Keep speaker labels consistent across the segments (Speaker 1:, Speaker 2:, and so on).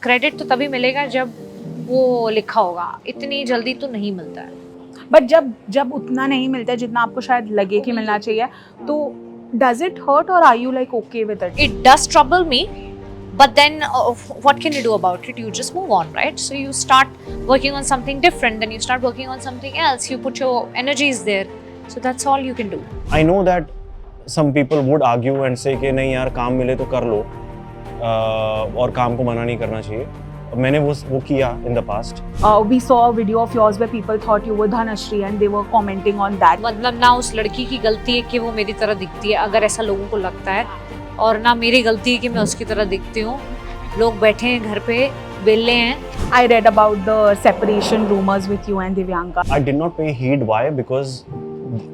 Speaker 1: Credit तो तभी मिलेगा जब वो लिखा होगा, इतनी जल्दी तो नहीं मिलता है।
Speaker 2: बट जब उतना नहीं मिलता है जितना आपको शायद लगे कि मिलना चाहिए, तो does it hurt or are you like okay with it?
Speaker 1: It does trouble me, but then what can you do about it? You just move on, right? So you start working on something different, then you start working on something else, you put your energies there, so that's all you can do.
Speaker 3: I know that some people would argue and say कि नहीं यार काम मिले तो कर लो, और काम को मना नहीं करना चाहिए। मैंने वो किया in the past.
Speaker 2: We saw a video of yours where people thought you were Dhanashri and they were commenting on that.
Speaker 1: मतलब ना उस लड़की की गलती है कि वो मेरी तरह दिखती है, अगर ऐसा लोगों को लगता है, और ना मेरी गलती है कि मैं उसकी तरह दिखती हूँ। लोग बैठे हैं घर पे, बेले हैं।
Speaker 2: I read about the separation rumors with you and Divyanka.
Speaker 3: I did not pay heed. Why? Because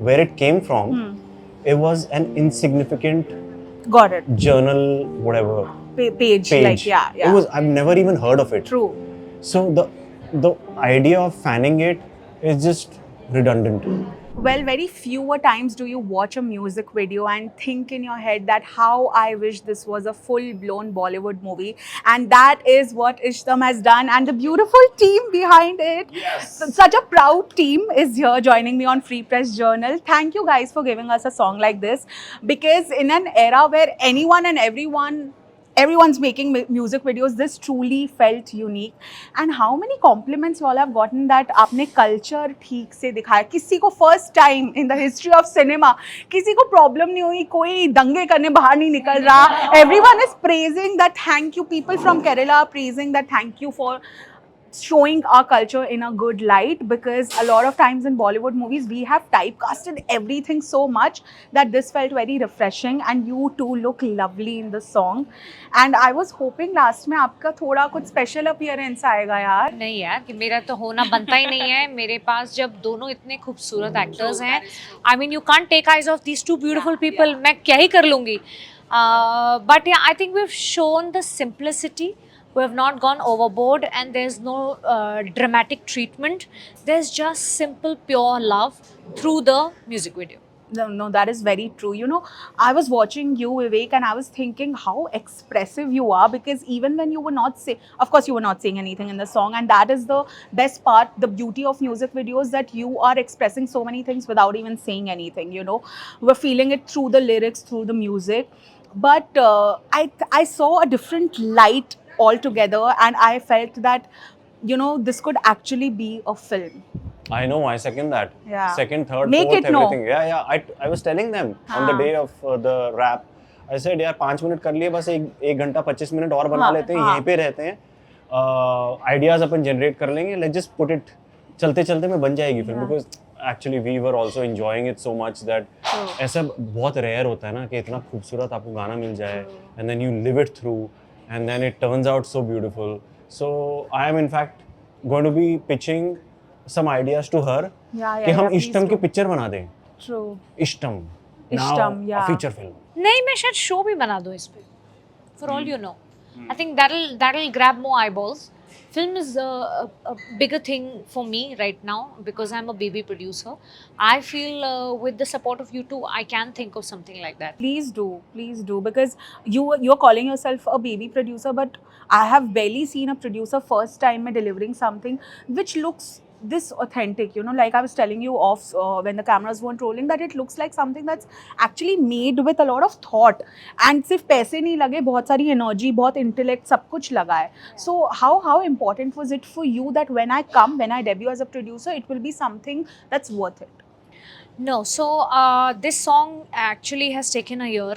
Speaker 3: where it came from, it was an insignificant
Speaker 2: Got it.
Speaker 3: journal, whatever
Speaker 2: Page. Like yeah.
Speaker 3: It was. I've never even heard of it.
Speaker 2: True.
Speaker 3: So the idea of fanning it is just redundant.
Speaker 2: Well, very fewer times do you watch a music video and think in your head that how I wish this was a full-blown Bollywood movie. And that is what Ishtam has done, and the beautiful team behind it.
Speaker 3: Yes.
Speaker 2: Such a proud team is here joining me on Free Press Journal. Thank you guys for giving us a song like this, because in an era where anyone and everyone's making music videos, this truly felt unique. And how many compliments you all have gotten that आपने culture ठीक से दिखाया। किसी को first time in the history of cinema किसी को problem नहीं हुई, कोई दंगे करने बाहर नहीं निकल रहा। Everyone is praising that, thank you, people from Kerala are praising that, thank you for showing our culture in a good light, because a lot of times in Bollywood movies we have typecasted everything so much that this felt very refreshing, and you too look lovely in the song. And I was hoping last में आपका थोड़ा कुछ special appearance आएगा यार।
Speaker 1: नहीं यार, कि मेरा तो होना बनता ही नहीं है। मेरे पास जब दोनों इतने खूबसूरत एक्टर्स हैं, I mean you can't take eyes off these two beautiful people. मैं क्या ही कर लूँगी? But yeah, I think we've shown the simplicity. We have not gone overboard, and there's no dramatic treatment. There's just simple, pure love through the music video.
Speaker 2: No, that is very true. You know, I was watching you, Vivek, and I was thinking how expressive you are, because even when you were not saying, of course, you were not saying anything in the song, and that is the best part, the beauty of music videos, that you are expressing so many things without even saying anything. You know, we're feeling it through the lyrics, through the music. But I saw a different light altogether, and I felt that, you know, this could actually be a film.
Speaker 3: I know. I second that.
Speaker 2: Yeah.
Speaker 3: Second, third,
Speaker 2: Make
Speaker 3: fourth,
Speaker 2: it known.
Speaker 3: everything. Yeah. I was telling them on the
Speaker 2: हाँ.
Speaker 3: day of the rap. I said यार 5 minute कर लिए, बस एक घंटा 25 minute और बना
Speaker 2: हाँ,
Speaker 3: लेते हैं,
Speaker 2: हाँ.
Speaker 3: यहीं पे रहते हैं, आइडियाज अपन जनरेट कर लेंगे, लेट्स जस्ट पुट इट, चलते चलते में बन जाएगी film, because actually we were also enjoying it so much that ऐसा बहुत रेयर होता है ना कि इतना खूबसूरत आपको गाना मिल जाए, and then you live it through, and then it turns out so beautiful. So I am in fact going to be pitching some ideas to her कि हम इष्टम की पिक्चर बना दें.
Speaker 2: True.
Speaker 3: इष्टम
Speaker 2: yeah.
Speaker 3: a feature film.
Speaker 1: नहीं, मैं शायद show भी बना दूँ इस पे. For all you know, I think that'll grab more eyeballs. Film is a bigger thing for me right now because I'm a baby producer. I feel with the support of you two, I can think of something like that.
Speaker 2: Please do, because you're calling yourself a baby producer, but I have barely seen a producer first time delivering something which looks this authentic, you know, like I was telling you off when the cameras weren't rolling, that it looks like something that's actually made with a lot of thought, and सिर्फ पैसे नहीं लगे, बहुत सारी energy, बहुत intellect, सब कुछ लगा है. So how important was it for you that when I debut as a producer, it will be something that's worth it?
Speaker 1: No, so this song actually has taken a year,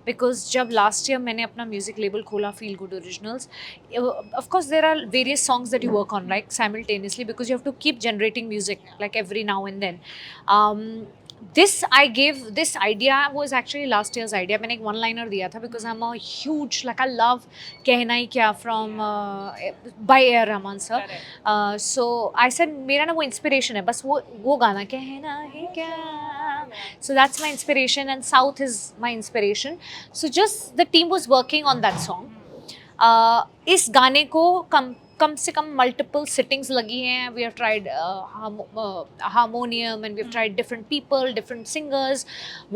Speaker 1: because जब last year मैंने अपना music label खोला, Feel Good Originals, of course there are various songs that you work on like simultaneously, because you have to keep generating music like every now and then. This idea was actually last year's idea. मैंने एक one liner दिया था, because I'm a huge, like I love कहना ही क्या from by A.R. Rahman sir. So I said मेरा ना वो inspiration है, बस वो गाना कहना ही क्या. So that's my inspiration, and South is my inspiration. So just the team was working on that song. इस गाने को कम से कम मल्टीपल सिटिंग्स लगी हैं. We have tried harmonium, and we have tried different people, different singers,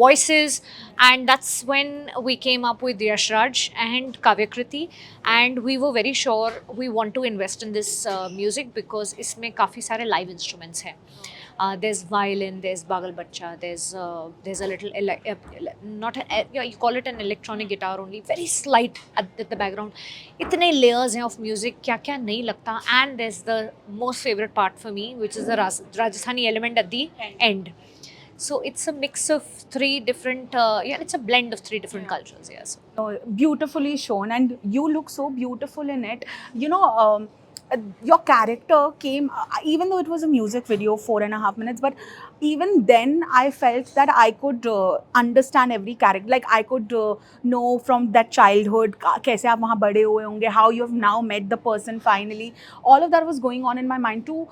Speaker 1: voices, and that's when we came up with Yash Raj and Kavya Kriti, and we were very sure we want to invest in this music because इसमें काफ़ी सारे live instruments हैं. There's violin, there's bagal bacha, there's a little not a, you call it an electronic guitar only, very slight at the background. इतने layers हैं of music, क्या क्या नहीं लगता. And there's the most favorite part for me, which is the Rajasthani element at the end. So it's a mix of three different, it's a blend of three different cultures. Yes.
Speaker 2: Beautifully shown, and you look so beautiful in it. You know, your character came, even though it was a music video, 4.5 minutes, but even then I felt that I could understand every character. Like I could know from that childhood, kaise aap wahan bade hue honge, how you have now met the person finally. All of that was going on in my mind. To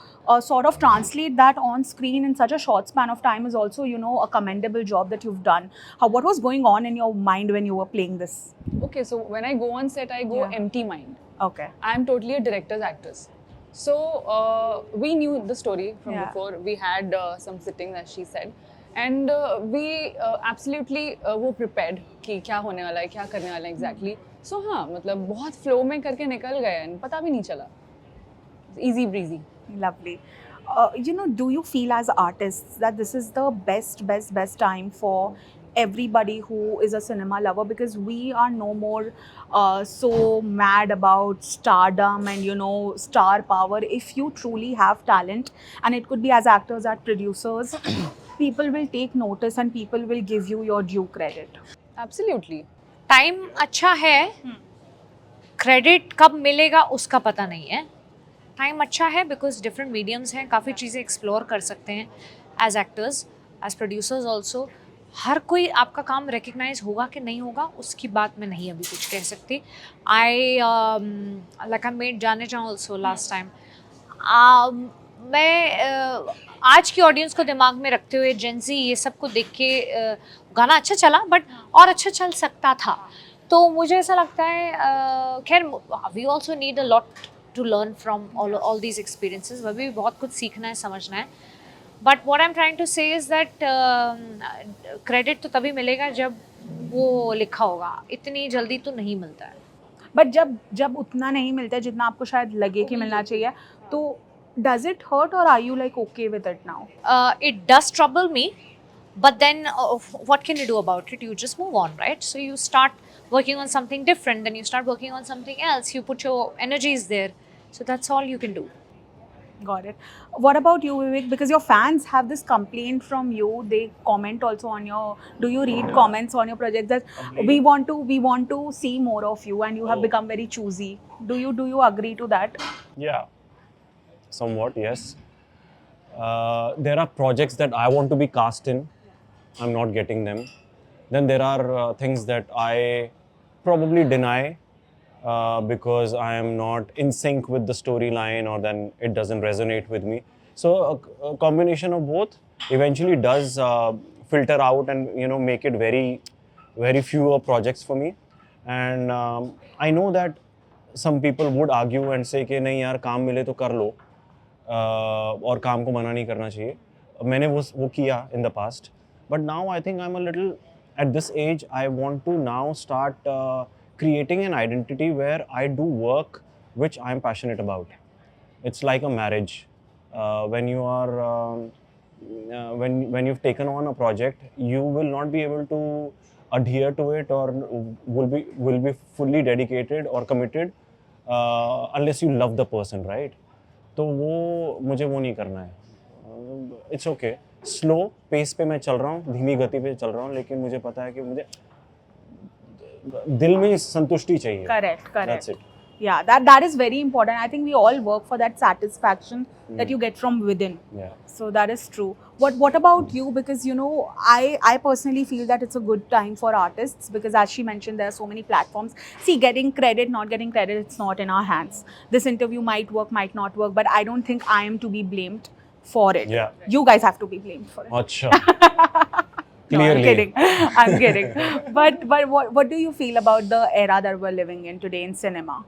Speaker 2: sort of translate that on screen in such a short span of time is also, you know, a commendable job that you've done. What was going on in your mind when you were playing this?
Speaker 4: Okay, so when I go on set, I go
Speaker 2: Yeah.
Speaker 4: empty mind.
Speaker 2: Okay.
Speaker 4: I'm totally a director's actress. So we knew the story from
Speaker 2: Yeah.
Speaker 4: before. We had some sittings, as she said, and we absolutely were prepared कि क्या होने वाला है, क्या करने वाला है exactly. So हाँ, मतलब बहुत flow में करके निकल गए and पता भी नहीं चला. Easy breezy.
Speaker 2: Lovely. You know, do you feel as artists that this is the best time for everybody who is a cinema lover, because we are no more so mad about stardom and, you know, star power. If you truly have talent, and it could be as actors, as producers, people will take notice and people will give you your due credit.
Speaker 4: Absolutely.
Speaker 1: Time अच्छा है, credit कब मिलेगा उसका पता नहीं है. Time अच्छा है बिकॉज डिफरेंट मीडियम्स हैं, काफ़ी चीज़ें एक्सप्लोर कर सकते हैं as actors, as producers also. हर कोई आपका काम रिकग्नाइज होगा कि नहीं होगा उसकी बात मैं नहीं अभी कुछ कह सकती. आई लाइक आई मेड जाने चाहूँ ऑल्सो लास्ट टाइम. मैं आज की ऑडियंस को दिमाग में रखते हुए, जेंजी ये सब को देख के गाना अच्छा चला बट और अच्छा चल सकता था. तो मुझे ऐसा लगता है खैर we also need a lot to learn from all these experiences. वह भी बहुत कुछ सीखना है, समझना है. But what I am trying to say is that credit तो तभी मिलेगा जब वो लिखा होगा. इतनी जल्दी तो नहीं मिलता है.
Speaker 2: बट जब उतना नहीं मिलता है जितना आपको शायद लगे कि मिलना चाहिए, तो does it hurt or are you like okay with it now?
Speaker 1: It does trouble me, but then what can you do about it? You just move on, right? So you start working on something different, then you start working on something else. You put your energies there. So that's all you can do.
Speaker 2: Got it. What about you, Vivek? Because your fans have this complaint from you. They comment also on your. Do you read comments on your project that we want to see more of you, and you have become very choosy? Do you agree to that?
Speaker 3: Yeah, somewhat, yes. There are projects that I want to be cast in. I'm not getting them. Then there are things that I probably deny because I am not in sync with the storyline, or then it doesn't resonate with me. So a combination of both eventually does filter out and, you know, make it very fewer projects for me. And I know that some people would argue and say कि नहीं यार काम मिले तो कर लो और काम को मना नहीं करना चाहिए. मैंने वो किया in the past, but now I think I'm a little at this age. I want to now start creating an identity where I do work which I'm passionate about. It's like a marriage. When you are when you've taken on a project, you will not be able to adhere to it or will be fully dedicated or committed unless you love the person, right? तो वो मुझे वो नहीं करना है. It's okay. Slow pace पे मैं चल रहा हूँ, धीमी गति पे चल रहा हूँ, लेकिन मुझे पता है कि मुझे दिल में संतुष्टि चाहिए.
Speaker 2: Correct.
Speaker 3: That's it.
Speaker 2: Yeah, that is very important. I think we all work for that satisfaction that you get from within.
Speaker 3: Yeah.
Speaker 2: So that is true. What about you? Because, you know, I personally feel that it's a good time for artists, because as she mentioned, there are so many platforms. See, getting credit, not getting credit, it's not in our hands. This interview might work, might not work, but I don't think I am to be blamed for it.
Speaker 3: Yeah.
Speaker 2: You guys have to be blamed for it.
Speaker 3: अच्छा.
Speaker 2: No, I'm
Speaker 3: Clearly.
Speaker 2: kidding. I'm kidding. But what do you feel about the era that we're living in today in cinema?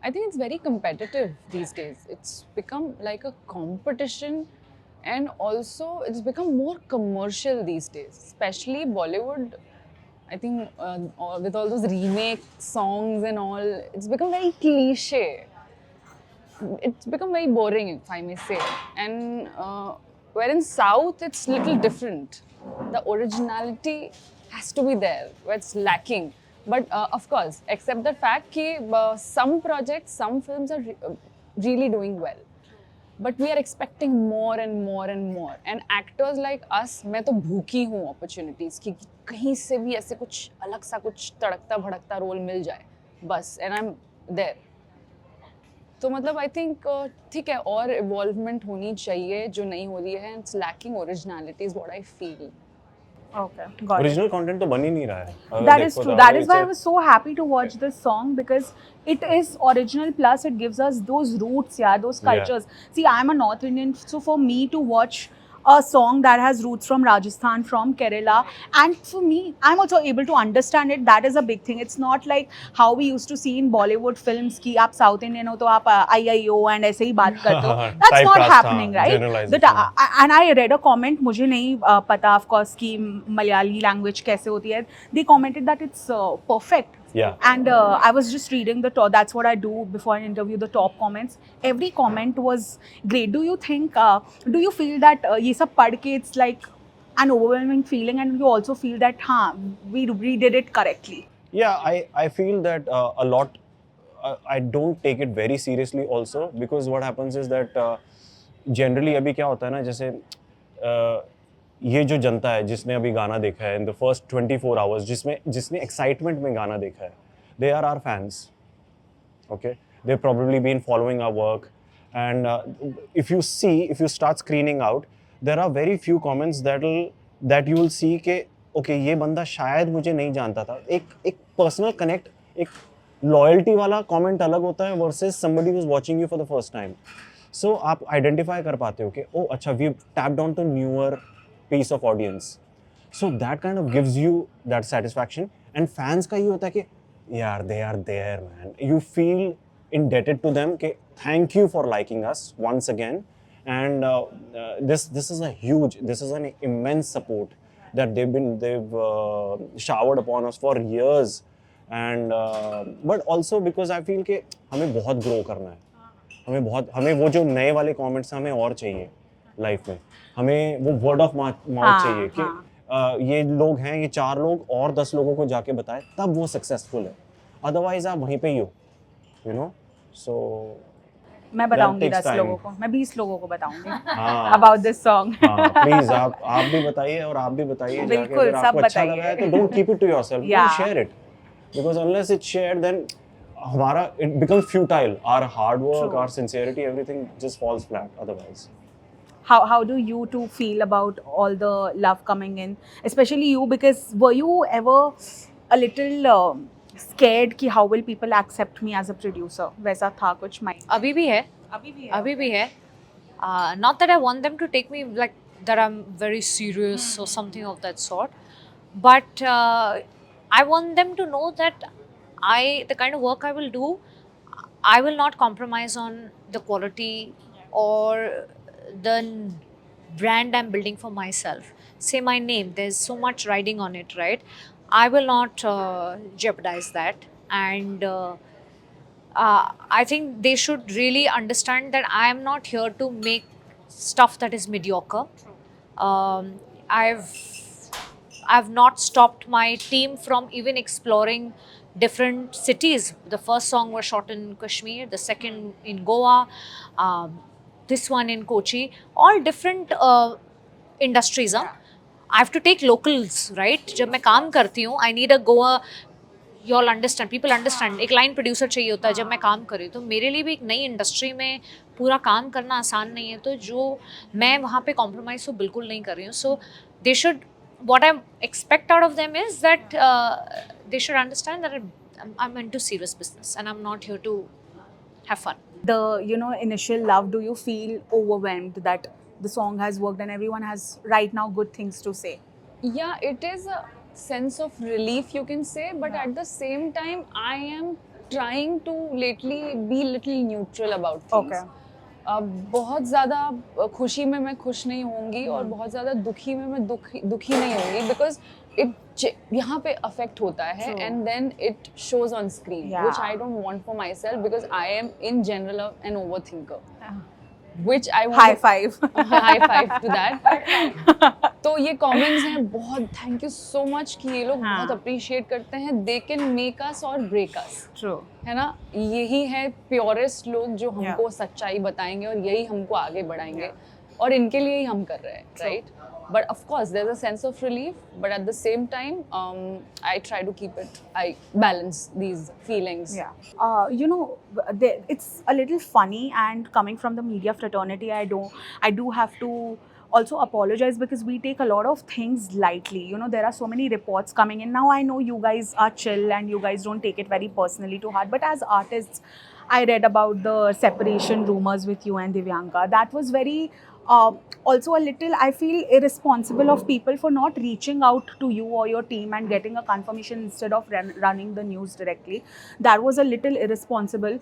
Speaker 4: I think it's very competitive these days. It's become like a competition, and also it's become more commercial these days, especially Bollywood. I think with all those remake songs and all, it's become very cliche. It's become very boring, if I may say. And where in South, it's little different. The originality has to be there, where it's lacking. But of course, accept the fact that some projects, some films are really doing well. But we are expecting more and more and more. And actors like us, मैं तो भूखी हूँ opportunities कि कहीं से भी ऐसे कुछ अलग सा कुछ तड़कता भड़कता रोल मिल जाए बस, and I'm there. तो मतलब आई थिंक ठीक है, और इवॉल्वमेंट होनी चाहिए जो नहीं हो रही है. It's lacking originality is what I feel.
Speaker 2: Okay, got it.
Speaker 3: Original content तो बन ही नहीं रहा है अगर
Speaker 2: That is
Speaker 3: देखो
Speaker 2: true.
Speaker 3: तो
Speaker 2: That
Speaker 3: अगर
Speaker 2: is why I
Speaker 3: it's
Speaker 2: was so happy to watch this song because it is original. Plus, it gives us those roots, yeah, those
Speaker 3: Yeah.
Speaker 2: cultures. See, I'm a North Indian, so for me to watch a song that has roots from Rajasthan, from Kerala, and for me, I'm also able to understand it. That is a big thing. It's not like how we used to see in Bollywood films कि आप South Indian हो तो आप IIO and ऐसे ही बात करते हो. That's not
Speaker 3: Typecast,
Speaker 2: happening,
Speaker 3: हाँ,
Speaker 2: right?
Speaker 3: generalization.
Speaker 2: And I read a comment, मुझे नहीं पता of course कि मलयाली language कैसे होती है. They commented that it's perfect.
Speaker 3: Yeah.
Speaker 2: And I was just reading the top. That's what I do before an interview. The top comments. Every comment was great. Do you think? Do you feel that ये सब पढ़ के it's like an overwhelming feeling, and you also feel that हाँ we did it correctly.
Speaker 3: Yeah, I feel that a lot. I don't take it very seriously also because what happens is that generally अभी क्या होता है ना, जैसे ये जो जनता है जिसने अभी गाना देखा है in the first 24 hours, जिसने excitement में गाना देखा है, they are our fans. Okay, they've probably been following our work, and if you start screening out, there are very few comments that you will see के okay ये बंदा शायद मुझे नहीं जानता था. एक personal connect, एक loyalty वाला comment अलग होता है versus somebody who's watching you for the first time. So आप identify कर पाते हो कि oh अच्छा we've tapped on to newer piece of audience. So that kind of gives you that satisfaction. And fans का ये होता है कि यार they are there man. You feel indebted to them कि thank you for liking us once again. And this is an immense support that they've showered upon us for years. And but also because I feel कि हमें बहुत grow करना है. हमें वो जो नए वाले कमेंट्स हमें और चाहिए लाइफ में. हमें वो वर्ड ऑफ माउथ चाहिए कि ये लोग हैं, ये 4 लोग और 10 लोगों को जाके बताएं, तब वो सक्सेसफुल है. अदरवाइज आप वहीं पे ही हो, यू नो. सो
Speaker 2: मैं बताऊंगी
Speaker 3: takes
Speaker 2: 10
Speaker 3: time.
Speaker 2: लोगों को, मैं 20 लोगों को बताऊंगी
Speaker 3: हाँ.
Speaker 2: about this song.
Speaker 3: प्लीज आप भी बताइए और आप भी बताइए जाके.
Speaker 2: बिल्कुल,
Speaker 3: अगर
Speaker 2: सब
Speaker 3: आपको अच्छा
Speaker 2: बताइए.
Speaker 3: लगा है तो don't keep it to yourself,
Speaker 2: Yeah.
Speaker 3: Share it, because unless it's shared then हमारा it becomes futile. Our hard work,
Speaker 2: True.
Speaker 3: our sincerity, everything just falls flat otherwise.
Speaker 2: How do you two feel about all the love coming in, especially you, because were you ever a little scared कि how will people accept me as a producer? वैसा था कुछ mind?
Speaker 1: अभी भी है. अभी भी है. Not that I want them to take me like that I'm very serious or something of that sort, but I want them to know that the kind of work I will do, I will not compromise on the quality or the brand I'm building for myself. Say my name, there's so much riding on it, right? I will not jeopardize that. And I think they should really understand that I am not here to make stuff that is mediocre. I've not stopped my team from even exploring different cities. The first song was shot in Kashmir, the second in Goa, this one in Kochi, all different industries. I have to take locals, right? जब मैं काम करती हूँ, I need a Goa. You all understand, people understand. एक line producer चाहिए होता है जब मैं काम कर रही हूँ. तो मेरे लिए भी एक नई इंडस्ट्री में पूरा काम करना आसान नहीं है. तो जो मैं वहाँ पे कॉम्प्रोमाइज़ तो बिल्कुल नहीं कर रही हूँ. So they should, what I expect out of them is that they should understand that I'm into serious business and I'm not here to have fun.
Speaker 2: The initial love, do you feel overwhelmed that the song has worked and everyone has right now good things to say?
Speaker 4: Yeah, it is a sense of relief, you can say, but at the same time, I am trying to lately be little neutral about things.
Speaker 2: Okay.
Speaker 4: बहुत ज़्यादा खुशी में मैं खुश नहीं होंगी और बहुत ज़्यादा दुखी में मैं दुखी नहीं होंगी, बिकॉज इट यहाँ पे अफेक्ट होता है
Speaker 2: True.
Speaker 4: And then it shows on screen,
Speaker 2: Yeah.
Speaker 4: Which I don't want for myself, because I am in general an overthinker, which I want
Speaker 2: High five.
Speaker 4: high five to that. तो ये comments हैं बहुत, thank you so much कि ये लोग
Speaker 2: हाँ.
Speaker 4: बहुत appreciate करते हैं. They can make us or break us.
Speaker 2: True.
Speaker 4: है ना, यही है प्योरेस्ट लोग जो
Speaker 2: Yeah.
Speaker 4: हमको सच्चाई बताएंगे और यही हमको आगे बढ़ाएंगे, और इनके लिए ही हम कर रहे हैं, right? But of course, there's a sense of relief. But at the same time, I try to keep it. I balance these feelings.
Speaker 2: Yeah. You know, it's a little funny, and coming from the media fraternity, I do have to also apologize because we take a lot of things lightly. You know, there are so many reports coming in. Now I know you guys are chill and you guys don't take it very personally to heart. But as artists, I read about the separation rumors with you and Divyanka. That was very also a little, I feel, irresponsible of people for not reaching out to you or your team and getting a confirmation instead of running the news directly. That was a little irresponsible.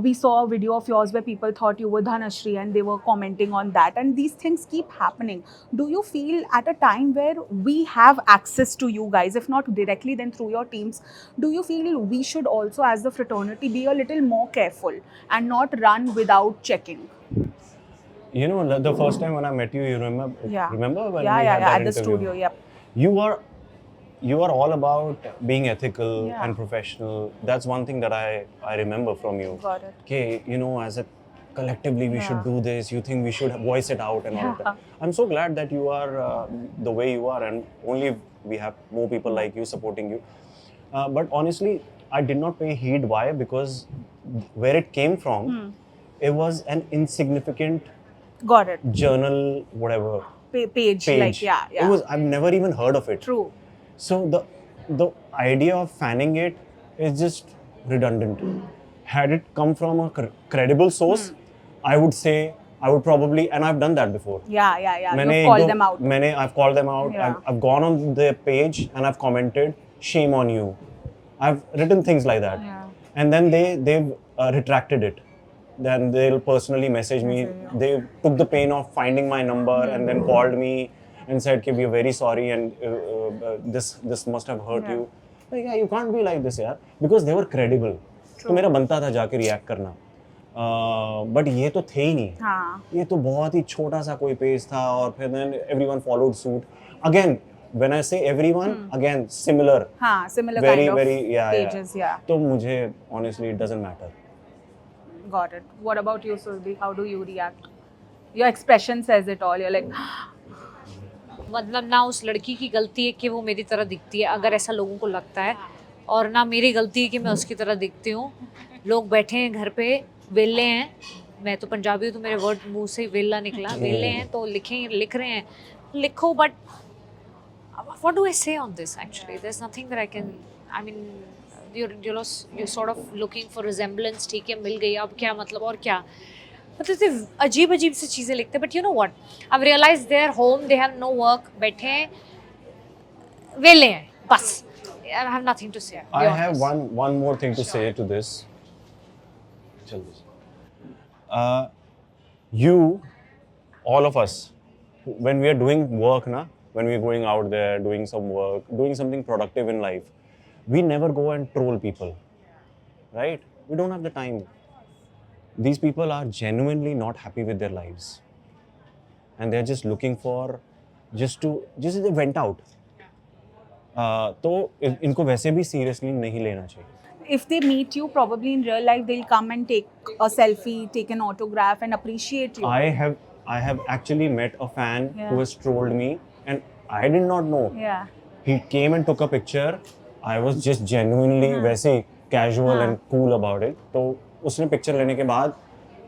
Speaker 2: We saw a video of yours where people thought you were Dhanashri and they were commenting on that, and these things keep happening. Do you feel at a time where we have access to you guys, if not directly then through your teams, do you feel we should also as the fraternity be a little more careful and not run without checking?
Speaker 3: You know, the first time when I met you, you remember?
Speaker 2: Yeah.
Speaker 3: Remember when
Speaker 2: Yeah,
Speaker 3: we
Speaker 2: yeah,
Speaker 3: had
Speaker 2: yeah,
Speaker 3: that
Speaker 2: at the
Speaker 3: interview?
Speaker 2: studio, yep.
Speaker 3: You are all about being ethical
Speaker 2: Yeah.
Speaker 3: and professional. That's one thing that I remember from you.
Speaker 2: Got it.
Speaker 3: Okay, you know, as a collectively we should
Speaker 2: Yeah.
Speaker 3: do this. You think we should voice it out and all of
Speaker 2: Yeah.
Speaker 3: that. I'm so glad that you are the way you are, and only we have more people like you supporting you. But honestly, I did not pay heed. Why? Because where it came from, it was an insignificant
Speaker 2: Got it.
Speaker 3: journal, whatever
Speaker 2: Page, like, yeah, yeah.
Speaker 3: It was, I've never even heard of it.
Speaker 2: True.
Speaker 3: So the idea of fanning it is just redundant. Had it come from a credible source, I would say I would probably, and I've done that before.
Speaker 2: Yeah, yeah, yeah.
Speaker 3: मैंने
Speaker 2: You've called
Speaker 3: एक दो-
Speaker 2: them out.
Speaker 3: I've called them out.
Speaker 2: Yeah.
Speaker 3: I've gone on their page and I've commented, "Shame on you." I've written things like that,
Speaker 2: Yeah.
Speaker 3: and then they've retracted it. Then they'll personally message me. They took the pain of finding my number and then called me and said, "Ki, we are very sorry and this must have hurt
Speaker 2: Yeah.
Speaker 3: you." Like, yeah, you can't be like this, यार, because they were credible. तो मेरा बनता था जाके react करना, but ये तो थे ही नहीं.
Speaker 2: हाँ.
Speaker 3: ये तो बहुत ही छोटा सा कोई पेज था और फिर then everyone followed suit. Again, when I say everyone, again similar.
Speaker 2: हाँ, similar
Speaker 3: Very,
Speaker 2: kind of
Speaker 3: very, yeah,
Speaker 2: pages, yeah.
Speaker 3: तो मुझे honestly it doesn't matter.
Speaker 2: Got it. What about you, Surbi? How do you react? Your expression says it all. You're like,
Speaker 1: मतलब ना उस लड़की की गलती है कि वो मेरी तरह दिखती है, अगर ऐसा लोगों को लगता है, और ना मेरी गलती है कि मैं उसकी तरह दिखती हूँ. लोग बैठे हैं घर पे, वेले हैं, मैं तो पंजाबी हूँ तो मेरे वर्ड मुंह से वेला निकला, वेले हैं तो लिख रहे हैं, लिखो, but what do I say on this actually? There's nothing that I can, I mean, you're sort of looking for resemblance, ठीक है, मिल गई, अब क्या मतलब, और क्या मतलब इतने अजीब अजीब सी चीज़ें लिखते हैं. But you know what, I've realized they're home, they have no work, बैठे हैं, वेले हैं, बस. I have nothing to say.
Speaker 3: I have one more thing to say to this. You, all of us, when we are doing work, when we are going out there, doing some work, doing something productive in life, we never go and troll people, right? We don't have the time. These people are genuinely not happy with their lives. And they're just looking for, just they went out. तो इनको वैसे भी seriously नहीं लेना चाहिए.
Speaker 2: if they meet you, probably in real life, they'll come and take a selfie, take an autograph, and appreciate you.
Speaker 3: I have actually met a fan
Speaker 2: Yeah.
Speaker 3: who has trolled me, and I did not know.
Speaker 2: Yeah.
Speaker 3: He came and took a picture. I was just genuinely वैसे casual and cool about it. तो उसने picture लेने के बाद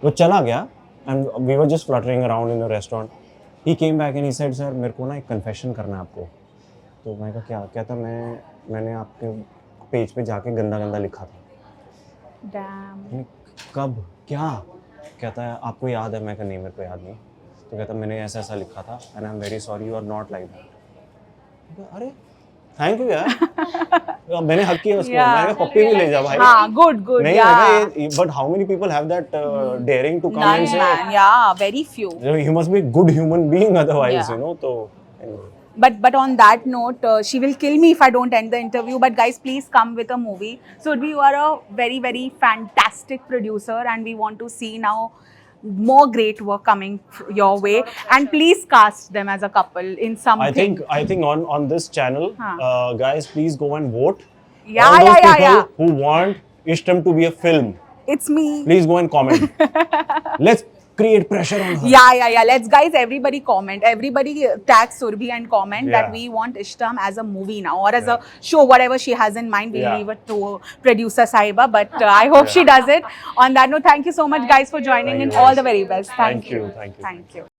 Speaker 3: वो चला गया, and we were just fluttering around in the restaurant. He came back and he said, "Sir, मेरे को ना एक confession करना है आपको." तो मैं कहा क्या? कहता मैंने आपके पेज पे जाके गंदा लिखा था.
Speaker 2: Damn.
Speaker 3: मैंने कब क्या? कहता है आपको याद है? मैं कहा नहीं, मेरे को याद नहीं. तो कहता मैंने ऐसा लिखा था and I'm very sorry, you are not like that. अरे थैंक यू यार मैंने हक किया उसको
Speaker 2: Yeah.
Speaker 3: मैंने कहा पप्पी भी ले जा भाई
Speaker 2: हाँ, good, good,
Speaker 3: नहीं
Speaker 2: yeah.
Speaker 3: लगा ये but how many people have that daring to come
Speaker 2: None,
Speaker 3: and say
Speaker 2: man. Yeah, very few.
Speaker 3: he must be a good human being otherwise
Speaker 2: Yeah.
Speaker 3: you know तो anyway.
Speaker 2: But on that note, she will kill me if I don't end the interview. But guys, please come with a movie. Surbhi, you are a very, very fantastic producer, and we want to see now more great work coming your way. And please cast them as a couple in something.
Speaker 3: I think on this channel,
Speaker 2: Huh.
Speaker 3: guys, please go and vote.
Speaker 2: Yeah,
Speaker 3: All those
Speaker 2: yeah, yeah,
Speaker 3: people who want Ishtam to be a film,
Speaker 2: It's me.
Speaker 3: please go and comment. Let's create pressure on her.
Speaker 2: Yeah. Let's guys, everybody comment. Everybody tag Surbhi and comment that
Speaker 3: Yeah.
Speaker 2: we want Ishtam as a movie now or as a show, whatever she has in mind. We'll
Speaker 3: Yeah.
Speaker 2: leave it to producer Saiba. But I hope she does it. On that note, thank you so much, guys, for joining
Speaker 3: Thank
Speaker 2: in.
Speaker 3: you,
Speaker 2: All
Speaker 3: guys.
Speaker 2: the very best.
Speaker 3: Thank you.
Speaker 2: Thank you.